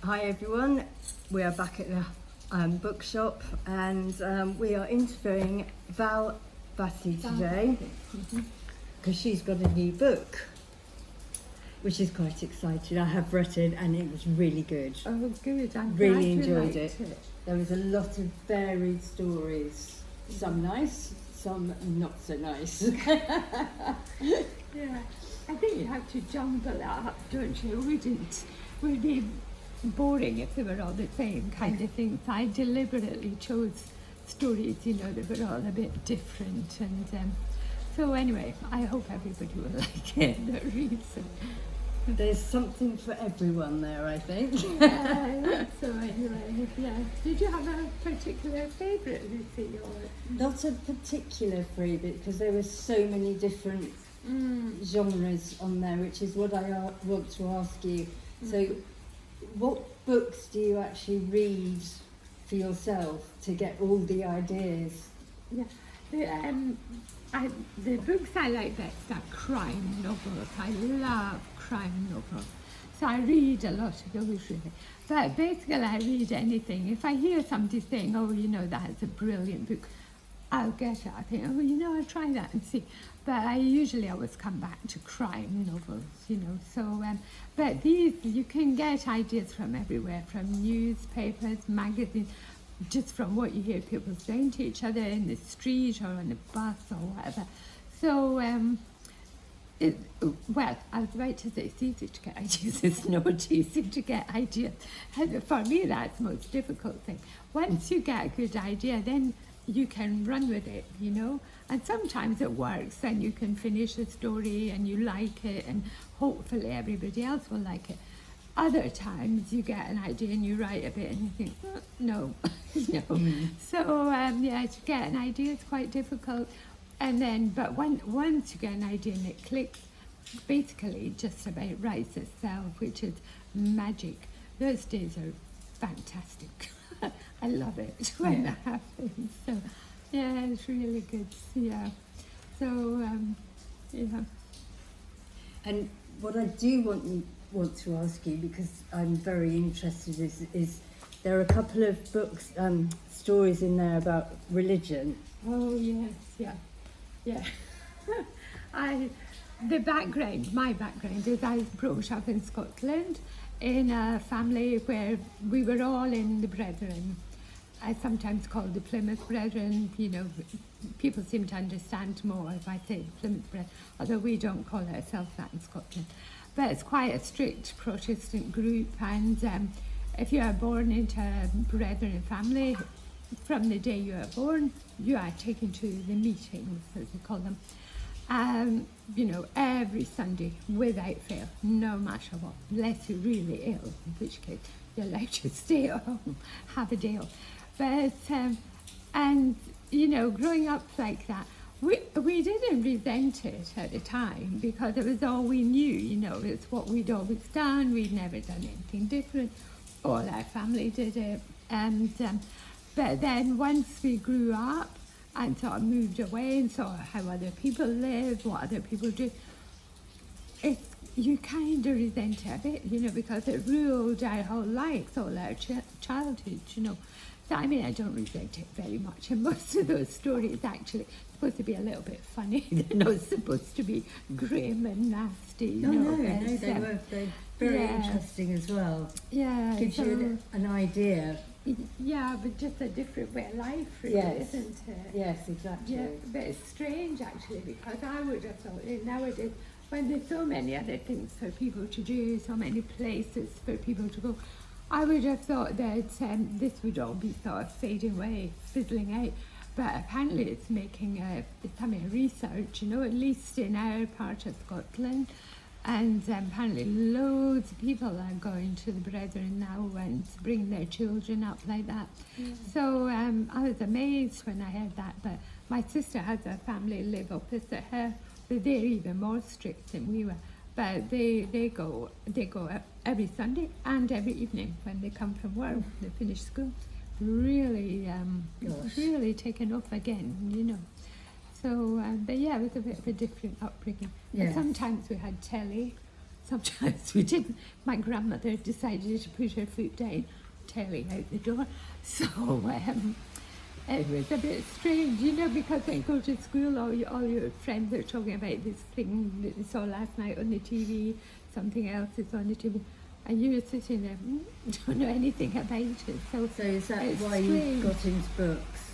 Hi everyone, we are back at the bookshop and we are interviewing Vassey today because she's got a new book which is quite exciting. I have read it and it was really good. Oh good, I'm really glad enjoyed you it. liked it. There was a lot of varied stories, some nice, some not so nice. Yeah, I think you have to jumble it up, don't you? Would be boring if they were all the same kind of things. I deliberately chose stories, that were all a bit different, and so anyway, I hope everybody will like it that reads it. There's something for everyone there, I think. Yeah, so anyway, yeah. Did you have a particular favourite, Lucy? Or? Not a particular favourite because there were so many different genres on there, which is what I want to ask you. So what books do you actually read for yourself to get all the ideas? Yeah, the books I like best are crime novels. I love crime novels. So I read a lot of those really. But basically I read anything. If I hear somebody saying, oh, that's a brilliant book, I'll get it. I think, I'll try that and see. But I usually always come back to crime novels, So, but these, you can get ideas from everywhere, from newspapers, magazines, just from what you hear people saying to each other in the street or on the bus or whatever. So, well, I was about to say it's easy to get ideas. It's not easy to get ideas. For me, that's the most difficult thing. Once you get a good idea, then you can run with it, and sometimes it works and you can finish a story and you like it and hopefully everybody else will like it. Other times you get an idea and you write a bit and you think, no, So to get an idea is quite difficult, and then but once you get an idea and it clicks, basically it just about writes itself, which is magic. Those days are fantastic. I love it when that happens. So, yeah, it's really good. Yeah. So, yeah. And what I do want to ask you, because I'm very interested, is there are a couple of books, stories in there about religion. Oh yes, yeah. My background is I was brought up in Scotland, in a family where we were all in the Brethren. I sometimes call the Plymouth Brethren, people seem to understand more if I say Plymouth Brethren, although we don't call ourselves that in Scotland. But it's quite a strict Protestant group, and if you are born into a Brethren family, from the day you are born, you are taken to the meetings, as we call them. Every Sunday without fail, no matter what, unless you're really ill, in which case you're allowed to stay at home, have a day off. But, growing up like that, we didn't resent it at the time because it was all we knew, it's what we'd always done, we'd never done anything different, all our family did it. And but then once we grew up, and sort of moved away and saw how other people live, what other people do, you kind of resent it a bit, because it ruled our whole lives, all our childhood, So, I mean, I don't resent it very much. And most of those stories actually supposed to be a little bit funny. They're not supposed to be grim and nasty. No, they were very interesting as well. Yeah. Gives you an idea. Yeah, but just a different way of life, really, isn't it? Yes, exactly. Yeah, but it's strange, actually, because I would have thought nowadays, when there's so many other things for people to do, so many places for people to go, I would have thought that this would all be sort of fading away, fizzling out. But apparently it's it's having research, at least in our part of Scotland. And apparently loads of people are going to the Brethren now and bringing their children up like that. So I was amazed when I heard that. But my sister has a family live opposite her, but they're even more strict than we were. But they go every Sunday and every evening when they come from work, they finish school. Really taken off again, So, but yeah, it was a bit of a different upbringing. Yes. But sometimes we had telly, sometimes we didn't. My grandmother decided to put her foot down, telly out the door. So it was a bit strange, you know, because when you go to school, all your friends are talking about this thing that they saw last night on the TV, something else is on the TV, and you're sitting there, don't know anything about it. So is that why strange. you got into books?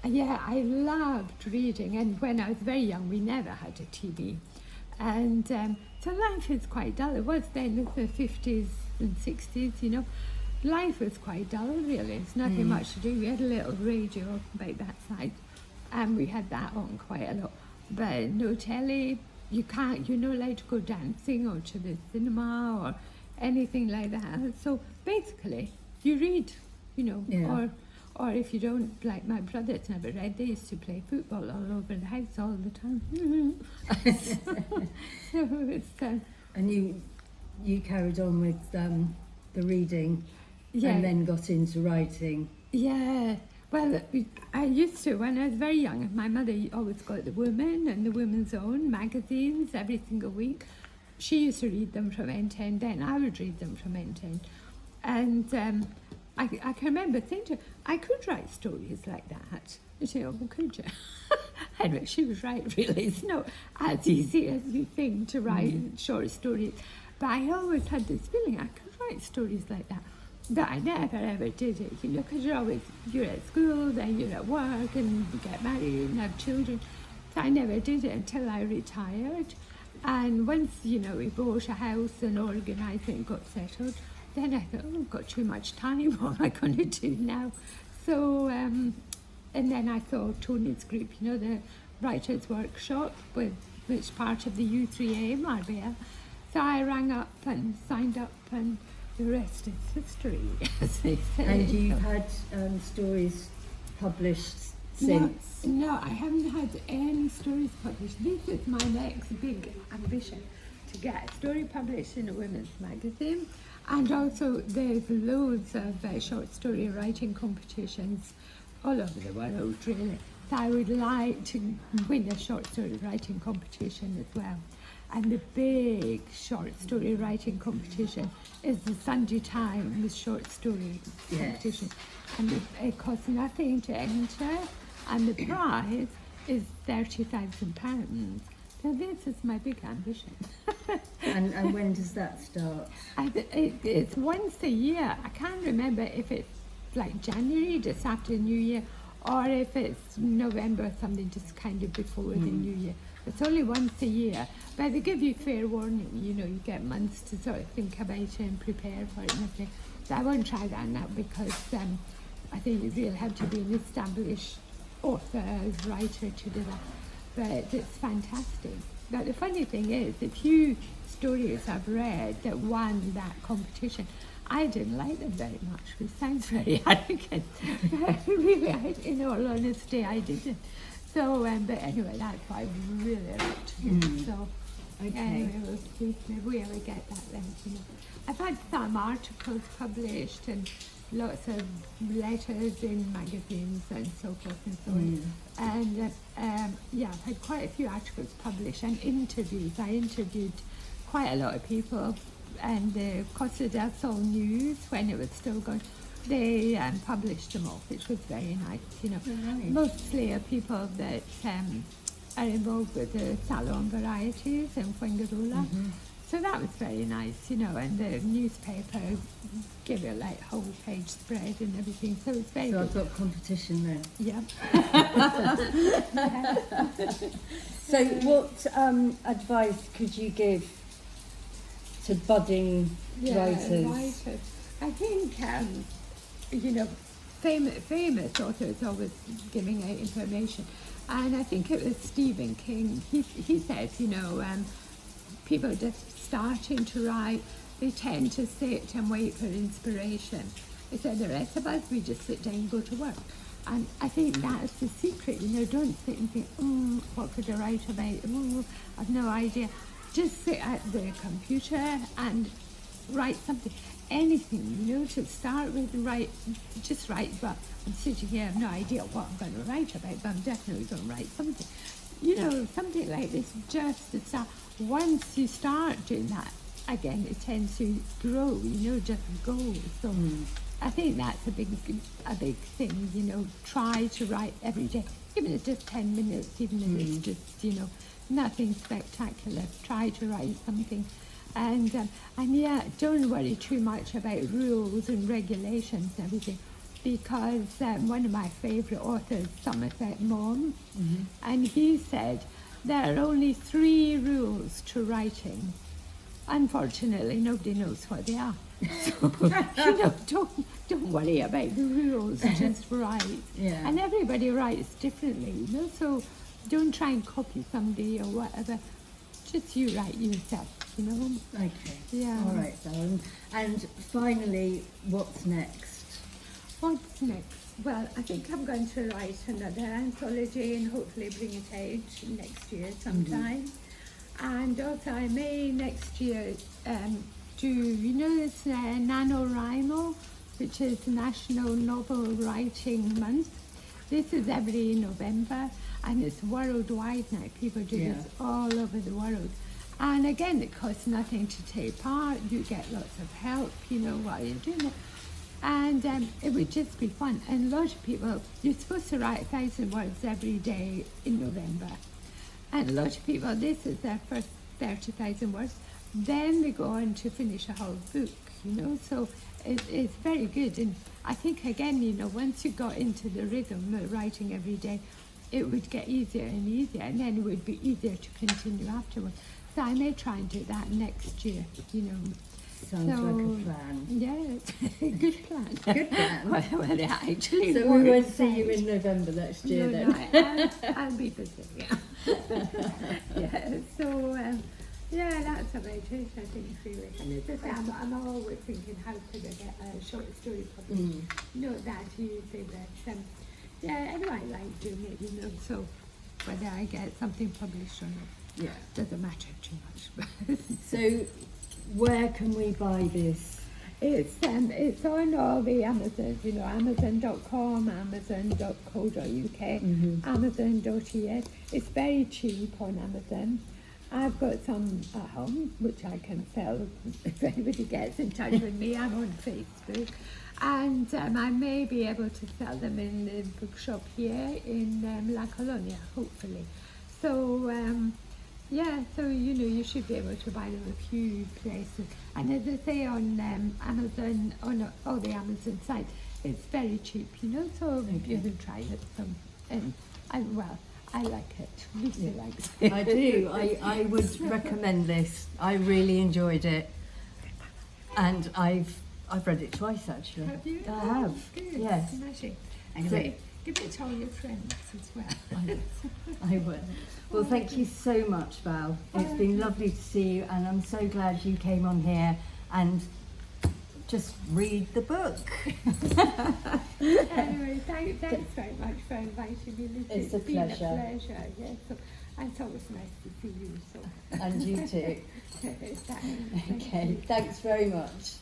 Yeah, I loved reading, and when I was very young, we never had a TV. And so life is quite dull. It was then in the 50s and 60s, you know. Life was quite dull, really. It's nothing much to do. We had a little radio about that side, and we had that on quite a lot. But no telly. You're not allowed to go dancing or to the cinema or anything like that. So basically, you read, you know, or if you don't, like my brothers never read, they used to play football all over the house all the time. So it's, and you carried on with the reading, yeah. and then got into writing. Yeah, well, I used to, when I was very young, my mother always got the Woman and the Women's Own magazines every single week. She used to read them from end to end, then I would read them from end to end. And I can remember thinking, I could write stories like that. You say, oh, well, could you? Anyway, she was right, really. It's not as easy as you think to write short stories. But I always had this feeling I could write stories like that. But I never ever did it, you know, because you're at school, then you're at work, and you get married and have children. So I never did it until I retired. And once, you know, we bought a house and organised it and got settled, then I thought, oh, I've got too much time, what am I going to do now? So, and then I saw Tony's group, you know, the Writers' Workshop, which part of the U3A Marbella. So I rang up and signed up, and the rest is history, as they say. And you've had stories published since? No, I haven't had any stories published. This is my next big ambition, to get a story published in a women's magazine. And also there's loads of short story writing competitions all over the world, really. So I would like to win a short story writing competition as well. And the big short story writing competition is the Sunday Times short story competition. And it costs nothing to enter, and the prize is £30,000. So this is my big ambition. And when does that start? It's once a year. I can't remember if it's like January, just after New Year, or if it's November or something, just kind of before the New Year. It's only once a year, but they give you fair warning, you know, you get months to sort of think about it and prepare for it and everything. So I won't try that now, because I think you really have to be an established author, writer to do that. But it's fantastic. But the funny thing is, the few stories I've read that won that competition, I didn't like them very much, which sounds very arrogant. But really, in all honesty, I didn't. So, but anyway, that's what I really like to do. So, anyway, we'll see. Maybe we ever get that then, you know. I've had some articles published and lots of letters in magazines and so forth and so on. And yeah, I've had quite a few articles published and interviews. I interviewed quite a lot of people, and the Costa del Sol News, when it was still going, they published them all, which was very nice, you know. Mostly are people that are involved with the salon varieties in Fuengirola. So that was very nice, you know, and the newspaper gave it like whole page spread and everything, so it's very good. I've got competition then. Yeah. So what advice could you give to budding writers? I think, you know, famous authors always giving out information, and I think it was Stephen King. He said, you know, people just starting to write, they tend to sit and wait for inspiration. He said the rest of us, we just sit down and go to work. And I think that's the secret, you know, don't sit and think, what could I write about? I've no idea. Just sit at the computer and write something. Anything, you know, to start with, just write. But I'm sitting here, I have no idea what I'm going to write about, but I'm definitely going to write something. You know, something like this, just to start. Once you start doing that, again, it tends to grow, just go. So I think that's a big thing, try to write every day, even if it's just 10 minutes, even if it's just, nothing spectacular. Try to write something. And yeah, don't worry too much about rules and regulations and everything, because one of my favourite authors, Somerset Maugham, and he said there are only 3 rules to writing. Unfortunately, nobody knows what they are. So, don't worry about the rules, just write. Yeah. And everybody writes differently, so don't try and copy somebody or whatever. Just you write yourself, Okay. Yeah. All right, darling. And finally, what's next? What's next? Well, I think I'm going to write another anthology and hopefully bring it out next year sometime. And also I may next year do, this NaNoWriMo, which is National Novel Writing Month. This is every November and it's worldwide now. People do this all over the world. And again, it costs nothing to take part. You get lots of help, while you're doing it. And it would just be fun. And a lot of people, you're supposed to write 1,000 words every day in November. And a lot of people, this is their first 30,000 words. Then they go on to finish a whole book, So it's very good. And I think, again, once you got into the rhythm of writing every day, it would get easier and easier. And then it would be easier to continue afterwards. So I may try and do that next year, Sounds like a plan. Yeah, good plan. Good plan. well, it actually So we won't see you in November next year then? No, I'll be busy, yeah. Yeah, so, that's about it, I think, really. And as I say, I'm always thinking, how could I get a short story published? Not that easy, but, anyway, I like doing it, so whether I get something published or not, doesn't matter too much. So, where can we buy this? It's on all the Amazons, Amazon.com, Amazon.co.uk, Amazon.es. It's very cheap on Amazon. I've got some at home, which I can sell if anybody gets in touch with me. I'm on Facebook. And I may be able to sell them in the bookshop here in La Colonia, hopefully. So, so you should be able to buy them a few places. And as I say on Amazon, on all the Amazon sites, it's very cheap, so you can try it. And I like it. Lucy likes it. I do. I would recommend this. I really enjoyed it, and I've read it twice actually. Have you? I have. Good. Yes. Smashing. Anyway, give it to all your friends as well. I will. Well, thank you so much, Val. It's been lovely to see you, and I'm so glad you came on here and just read the book. Anyway, thanks very much for inviting me, Lucy. It's a pleasure. Been a pleasure, yes. So, and it's always nice to see you. So. And you too. Thanks. Okay, thanks very much.